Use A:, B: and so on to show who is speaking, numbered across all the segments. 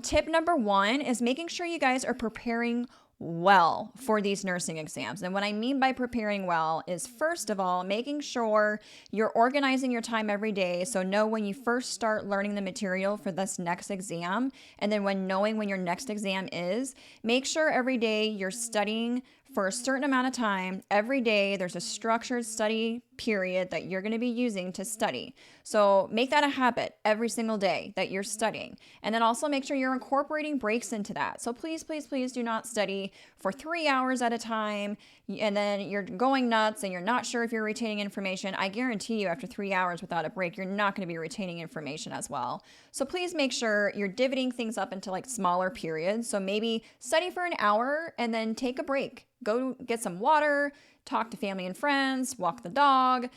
A: tip number 1 is making sure you guys are preparing well for these nursing exams. And what I mean by preparing well is, first of all, making sure you're organizing your time every day. So know when you first start learning the material for this next exam, and then knowing when your next exam is, make sure every day you're studying for a certain amount of time. Every day there's a structured study period that you're going to be using to study. So make that a habit every single day that you're studying. And then also make sure you're incorporating breaks into that. So please, please, please do not study for 3 hours at a time and then you're going nuts and you're not sure if you're retaining information. I guarantee you after 3 hours without a break, you're not going to be retaining information as well. So please make sure you're dividing things up into like smaller periods. So maybe study for an hour and then take a break. Go get some water, talk to family and friends, walk the dog,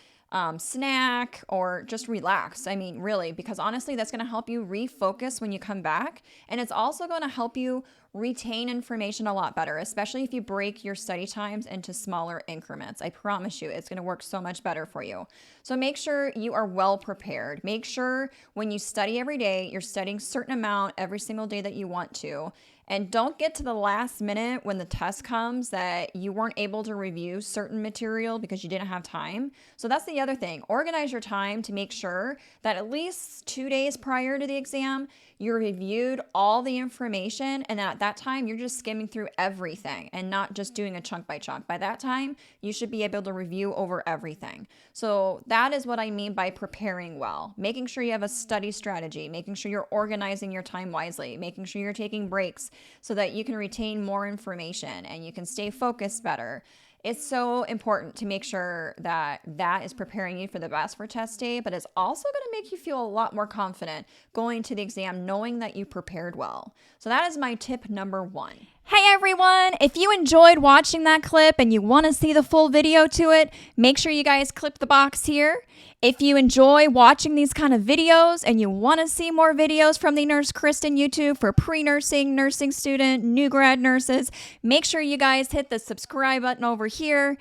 A: snack, or just relax. I mean, really, because honestly, that's going to help you refocus when you come back. And it's also going to help you retain information a lot better, especially if you break your study times into smaller increments. I promise you, it's going to work so much better for you. So make sure you are well prepared. Make sure when you study every day, you're studying a certain amount every single day that you want to. And don't get to the last minute when the test comes that you weren't able to review certain material because you didn't have time. So that's the other thing. Organize your time to make sure that at least 2 days prior to the exam, you reviewed all the information, and at that time, you're just skimming through everything and not just doing a chunk by chunk. By that time, you should be able to review over everything. So that is what I mean by preparing well. Making sure you have a study strategy, making sure you're organizing your time wisely, making sure you're taking breaks so that you can retain more information and you can stay focused better. It's so important to make sure that that is preparing you for the best for test day, but it's also going to make you feel a lot more confident going to the exam knowing that you prepared well. So that is my tip number 1. Hey everyone, if you enjoyed watching that clip and you want to see the full video to it, make sure you guys click the box here. If you enjoy watching these kind of videos and you want to see more videos from the Nurse Kristen YouTube for pre-nursing, nursing student, new grad nurses, make sure you guys hit the subscribe button over here.